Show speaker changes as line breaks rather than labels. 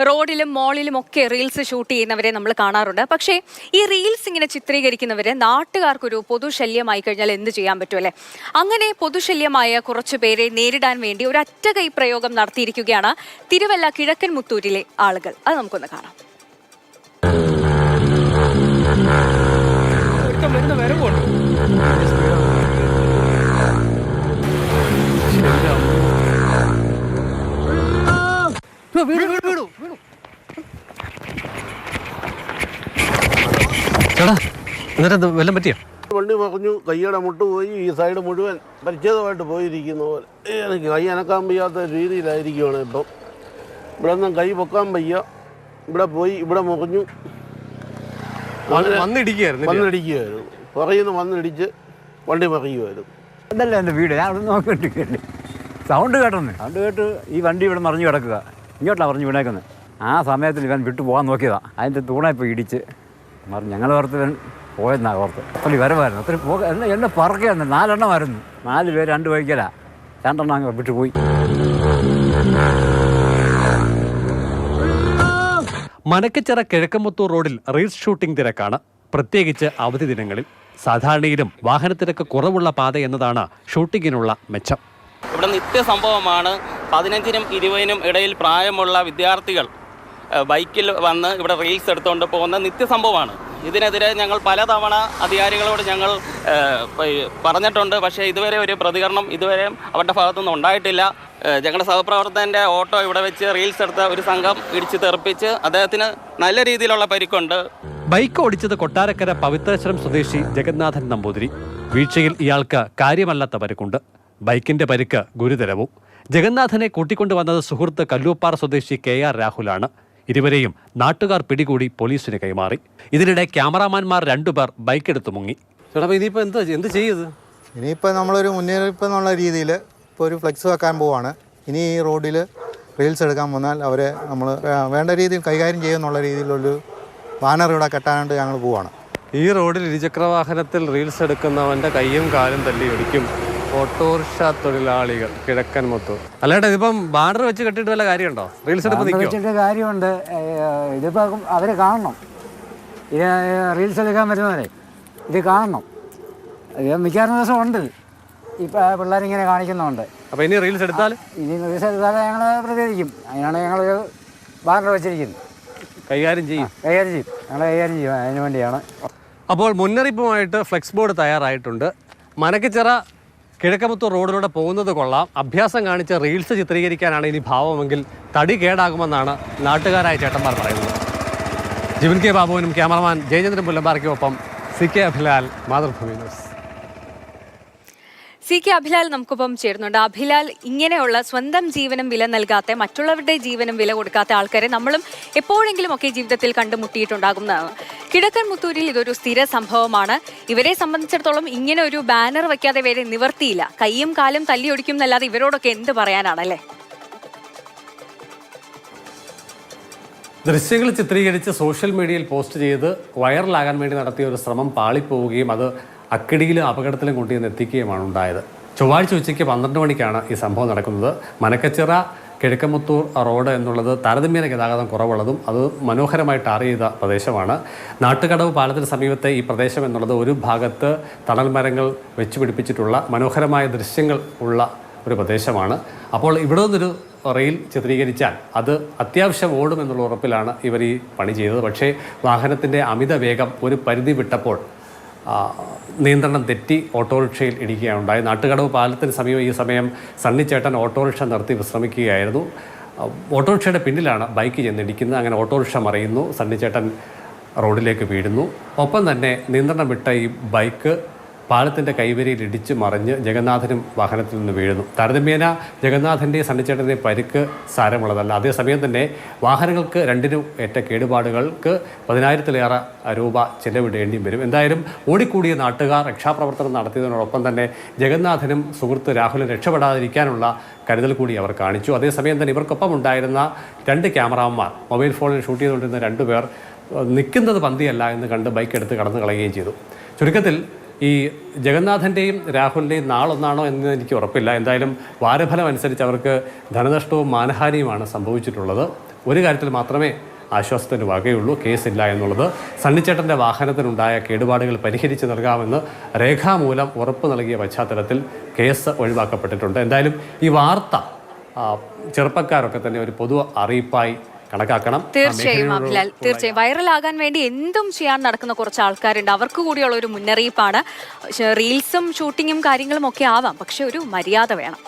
റോഡിലും മോളിലും ഒക്കെ reels shoot ചെയ്യുന്നവരെ നമ്മൾ കാണാറുണ്ട്. പക്ഷേ ഈ റീൽസ് ഇങ്ങനെ ചിത്രീകരിക്കുന്നവരെ നാട്ടുകാർക്കൊരു പൊതുശല്യമായി കഴിഞ്ഞാൽ എന്ത് ചെയ്യാൻ പറ്റുമല്ലേ? അങ്ങനെ പൊതുശല്യമായ കുറച്ചു പേരെ നേരിടാൻ വേണ്ടി ഒരു അറ്റകൈ പ്രയോഗം നടത്തിയിരിക്കുകയാണ് തിരുവല്ല കിഴക്കൻ മുത്തൂരിലെ ആളുകൾ. അത് നമുക്കൊന്ന് കാണാം.
വല്ലതും പറ്റിയോ?
വണ്ടി മറിഞ്ഞു, കയ്യുടെ മുട്ട് പോയി, ഈ സൈഡ് മുഴുവൻ പരിച്ഛേദമായിട്ട് പോയിരിക്കുന്ന പോലെ. എനിക്ക് കൈ അനക്കാൻ വയ്യാത്ത രീതിയിലായിരിക്കുകയാണ് ഇപ്പം. ഇവിടെ നിന്നും കൈ പൊക്കാൻ വയ്യ. ഇവിടെ പോയി, ഇവിടെ മുറിഞ്ഞു, വന്നിടിക്കുകയായിരുന്നു. പുറകിൽ നിന്ന് വന്നിടിച്ച് വണ്ടി മറിയുമായിരുന്നു.
അതല്ല എൻ്റെ വീട്. ഞാൻ അവിടെ നോക്കിയിട്ടില്ല. സൗണ്ട് കേട്ട് ഈ വണ്ടി ഇവിടെ മറിഞ്ഞു കിടക്കുക. ഇങ്ങോട്ടാണ് മറിഞ്ഞു വീണേക്കുന്നത്. ആ സമയത്തിൽ ഇവൻ വിട്ടു പോകാൻ നോക്കിയതാണ്. അതിൻ്റെ തൂണായിപ്പോൾ ഇടിച്ച് മറിഞ്ഞു. ഞങ്ങൾ ഓർത്ത് ഇവൻ പോയെന്നാണ് ഓർത്ത്. അത്രയും വരവായിരുന്നു. അത്രയും എന്നെ പറക്കുകയായിരുന്നു. 4 എണ്ണമായിരുന്നു. 4 പേര് 2 വഴിക്കലാണ്. 2 എണ്ണം അങ്ങ് വിട്ടുപോയി.
മനക്കച്ചിറ കിഴക്കമുത്തൂർ റോഡിൽ റീൽസ് ഷൂട്ടിംഗ് തിരക്കാണ്, പ്രത്യേകിച്ച് അവധി ദിനങ്ങളിൽ. സാധാരണയിലും വാഹനത്തിരക്ക് കുറവുള്ള പാത എന്നതാണ് ഷൂട്ടിങ്ങിനുള്ള മെച്ചം.
ഇവിടെ നിത്യസംഭവമാണ്. 15-നും 20-നും ഇടയിൽ പ്രായമുള്ള വിദ്യാർത്ഥികൾ ബൈക്കിൽ വന്ന് ഇവിടെ റീൽസ് എടുത്തുകൊണ്ട് പോകുന്ന നിത്യസംഭവമാണ്. ഇതിനെതിരെ ഞങ്ങൾ പലതവണ അധികാരികളോട് ഞങ്ങൾ പറഞ്ഞിട്ടുണ്ട്. പക്ഷേ ഇതുവരെ ഒരു പ്രതികരണം ഇതുവരെ അവരുടെ ഭാഗത്തുനിന്ന് ഉണ്ടായിട്ടില്ല. ഞങ്ങളുടെ സഹപ്രവർത്തകൻ്റെ ഓട്ടോ ഇവിടെ വെച്ച് റീൽസ് എടുത്ത ഒരു സംഘം ഇടിച്ച് തെറിപ്പിച്ച് അദ്ദേഹത്തിന് നല്ല രീതിയിലുള്ള പരിക്കുണ്ട്.
ബൈക്ക് ഓടിച്ചത് കൊട്ടാരക്കര പവിത്രശ്രം സ്വദേശി ജഗന്നാഥൻ നമ്പൂതിരി. വീഴ്ചയിൽ ഇയാൾക്ക് കാര്യമല്ലാത്ത പരിക്കുണ്ട്. ബൈക്കിന്റെ പരിക്ക് ഗുരുതരവും. ജഗന്നാഥനെ കൂട്ടിക്കൊണ്ടുവന്നത് സുഹൃത്ത് കല്ലൂപ്പാറ സ്വദേശി KR രാഹുലാണ്. ഇരുവരെയും നാട്ടുകാർ പിടികൂടി പോലീസിന് കൈമാറി. ഇതിനിടെ ക്യാമറാമാൻമാർ 2 പേർ ബൈക്കെടുത്ത് മുങ്ങി.
ഇനിയിപ്പോൾ എന്ത് ചെയ്യത്?
ഇനിയിപ്പോൾ നമ്മളൊരു മുന്നറിയിപ്പ് എന്നുള്ള രീതിയിൽ ഇപ്പോൾ ഒരു ഫ്ലെക്സ് വെക്കാൻ പോവാണ്. ഇനി ഈ റോഡിൽ റീൽസ് എടുക്കാൻ വന്നാൽ അവരെ നമ്മൾ വേണ്ട രീതിയിൽ കൈകാര്യം ചെയ്യുമെന്നുള്ള രീതിയിലൊരു ബാനർ ഇവിടെ കെട്ടാനായിട്ട് ഞങ്ങൾ പോവാണ്.
ഈ റോഡിൽ ഇരുചക്രവാഹനത്തിൽ റീൽസ് എടുക്കുന്നവൻ്റെ കയ്യും കാലും തല്ലി ഒടിക്കും ഓട്ടോറിക്ഷ തൊഴിലാളികൾ കിഴക്കൻ മുത്തൂർ. അല്ലേട്ടാ, ഇതിപ്പം ബാനർ വെച്ച് കെട്ടിയിട്ട് വല്ല കാര്യമുണ്ടോ? റീൽസ്
വെച്ചിട്ട് കാര്യമുണ്ട്. ഇതിപ്പോൾ അവർ കാണണം. ഇത് റീൽസ് എടുക്കാൻ വരുന്നവരെ ഇത് കാണണം. ഇത് മിക്കവാറും ദിവസം ഉണ്ട്. ഇപ്പം പിള്ളേരിങ്ങനെ കാണിക്കുന്നുണ്ട്.
അപ്പോൾ ഇനി റീൽസ് എടുത്താൽ
ഞങ്ങൾ പ്രതികരിക്കും. അതിനാണ് ഞങ്ങൾ ബാനർ വെച്ചിരിക്കുന്നത്.
കൈകാര്യം ചെയ്യും.
ഞങ്ങൾ കൈകാര്യം ചെയ്യും. അതിന് വേണ്ടിയാണ്.
അപ്പോൾ മുന്നറിയിപ്പുമായിട്ട് ഫ്ലെക്സ് ബോർഡ് തയ്യാറായിട്ടുണ്ട്. മനക്കച്ചിറ കിഴക്കമുത്തൂർ റോഡിലൂടെ പോകുന്നത് കൊള്ളാം, അഭ്യാസം കാണിച്ച് റീൽസ് ചിത്രീകരിക്കാനാണ് ഇനി ഭാവമെങ്കിൽ തടി കേടാകുമെന്നാണ് നാട്ടുകാരായ ചേട്ടന്മാർ പറയുന്നത്. ജിവിൻ കെ ബാബുവിനും ക്യാമറമാൻ ജയചന്ദ്രൻ പുല്ലമ്പാറയ്ക്കുമൊപ്പം CK Abhilal, Mathrubhumi news.
CK Abhilal നമുക്കൊപ്പം ചേരുന്നുണ്ട്. അഭിലാൽ, ഇങ്ങനെയുള്ള സ്വന്തം ജീവനും വില നൽകാത്ത, മറ്റുള്ളവരുടെ ജീവനും വില കൊടുക്കാത്ത ആൾക്കാരെ നമ്മളും എപ്പോഴെങ്കിലും ഒക്കെ ജീവിതത്തിൽ കണ്ടുമുട്ടിയിട്ടുണ്ടാകുന്നതാണ്. കിഴക്കൻ മുത്തൂരിൽ ഇതൊരു സ്ഥിര സംഭവമാണ്. ഇവരെ സംബന്ധിച്ചിടത്തോളം ഇങ്ങനെ ഒരു ബാനർ വെക്കാതെ വേറെ നിവർത്തിയില്ല. കൈയും കാലും തല്ലിയൊടിക്കും എന്നല്ലാതെ ഇവരോടൊക്കെ എന്ത് പറയാനാണല്ലേ?
ദൃശ്യങ്ങൾ ചിത്രീകരിച്ച് സോഷ്യൽ മീഡിയയിൽ പോസ്റ്റ് ചെയ്ത് വൈറലാകാൻ വേണ്ടി നടത്തിയ ഒരു ശ്രമം പാളിപ്പോവുകയും അത് അക്കിടിയിലും അപകടത്തിലും കൊണ്ടുവന്ന് എത്തിക്കുകയുമാണ് ഉണ്ടായത്. ചൊവ്വാഴ്ച ഉച്ചയ്ക്ക് 12 മണിക്കാണ് ഈ സംഭവം നടക്കുന്നത്. മനക്കച്ചിറ കിഴക്കമുത്തൂർ റോഡ് എന്നുള്ളത് താരതമ്യേന ഗതാഗതം കുറവുള്ളതും അത് മനോഹരമായി ടാർ ചെയ്ത പ്രദേശമാണ്. നാട്ടുകടവ് പാലത്തിന് സമീപത്തെ ഈ പ്രദേശം എന്നുള്ളത് ഒരു ഭാഗത്ത് തണൽ മരങ്ങൾ വെച്ച് പിടിപ്പിച്ചിട്ടുള്ള മനോഹരമായ ദൃശ്യങ്ങൾ ഉള്ള ഒരു പ്രദേശമാണ്. അപ്പോൾ ഇവിടെ നിന്നൊരു റെയിൽ ചിത്രീകരിച്ചാൽ അത് അത്യാവശ്യം ഓടുമെന്നുള്ള ഉറപ്പിലാണ് ഇവർ ഈ പണി ചെയ്തത്. പക്ഷേ വാഹനത്തിൻ്റെ അമിത വേഗം ഒരു പരിധി വിട്ടപ്പോൾ നിയന്ത്രണം തെറ്റി ഓട്ടോറിക്ഷയിൽ ഇടിക്കുകയാണ് ഉണ്ടായത്. നാട്ടുകടവ് പാലത്തിന് സമീപം ഈ സമയം സണ്ണിച്ചേട്ടൻ ഓട്ടോറിക്ഷ നിർത്തി വിശ്രമിക്കുകയായിരുന്നു. ഓട്ടോറിക്ഷയുടെ പിന്നിലാണ് ബൈക്ക് ചെന്നിടിക്കുന്നത്. അങ്ങനെ ഓട്ടോറിക്ഷ മറിയുന്നു, സണ്ണിച്ചേട്ടൻ റോഡിലേക്ക് വീഴുന്നു. ഒപ്പം തന്നെ നിയന്ത്രണം വിട്ട ഈ ബൈക്ക് പാലത്തിൻ്റെ കൈവരിയിൽ ഇടിച്ച് മറിഞ്ഞ് ജഗന്നാഥനും വാഹനത്തിൽ നിന്ന് വീഴുന്നു. താരതമ്യേന ജഗന്നാഥൻ്റെയും സണ്ണിച്ചേട്ടൻ്റെയും പരിക്ക് സാരമുള്ളതല്ല. അതേസമയം തന്നെ വാഹനങ്ങൾക്ക് 2നും ഏറ്റ കേടുപാടുകൾക്ക് 10,000-ലേറെ രൂപ ചെലവിടേണ്ടിയും വരും. എന്തായാലും ഓടിക്കൂടിയ നാട്ടുകാർ രക്ഷാപ്രവർത്തനം നടത്തിയതിനോടൊപ്പം തന്നെ ജഗന്നാഥനും സുഹൃത്ത് രാഹുലും രക്ഷപ്പെടാതിരിക്കാനുള്ള കരുതൽ കൂടി അവർ കാണിച്ചു. അതേസമയം തന്നെ ഇവർക്കൊപ്പം ഉണ്ടായിരുന്ന 2 ക്യാമറാമാർ, മൊബൈൽ ഫോണിൽ ഷൂട്ട് ചെയ്തുകൊണ്ടിരുന്ന 2 പേർ നിൽക്കുന്നത് പന്തിയല്ല എന്ന് കണ്ട് ബൈക്ക് എടുത്ത് കടന്നു കളയുകയും ചെയ്തു. ചുരുക്കത്തിൽ ഈ ജഗന്നാഥൻ്റെയും രാഹുലിൻ്റെയും നാളൊന്നാണോ എന്ന് എനിക്ക് ഉറപ്പില്ല. എന്തായാലും വാരഫലം അനുസരിച്ച് അവർക്ക് ധനനഷ്ടവും മാനഹാനിയുമാണ് സംഭവിച്ചിട്ടുള്ളത്. ഒരു കാര്യത്തിൽ മാത്രമേ ആശ്വാസത്തിന് വകയുള്ളൂ, കേസില്ല എന്നുള്ളത്. സണ്ണിച്ചേട്ടൻ്റെ വാഹനത്തിനുണ്ടായ കേടുപാടുകൾ പരിഹരിച്ച് നൽകാമെന്ന് രേഖാമൂലം ഉറപ്പ് നൽകിയ പശ്ചാത്തലത്തിൽ കേസ് ഒഴിവാക്കപ്പെട്ടിട്ടുണ്ട്. എന്തായാലും ഈ വാർത്ത ചെറുപ്പക്കാരൊക്കെ തന്നെ ഒരു പൊതു അറിയിപ്പായി കണക്കാക്കണം.
തീർച്ചയായും അഭിലാൽ, തീർച്ചയായും വൈറലാകാൻ വേണ്ടി എന്തും ചെയ്യാൻ നടക്കുന്ന കുറച്ച് ആൾക്കാരുണ്ട്. അവർക്ക് കൂടിയുള്ള ഒരു മുന്നറിയിപ്പാണ്. റീൽസും ഷൂട്ടിങ്ങും കാര്യങ്ങളും ഒക്കെ ആവാം, പക്ഷെ ഒരു മര്യാദ വേണം.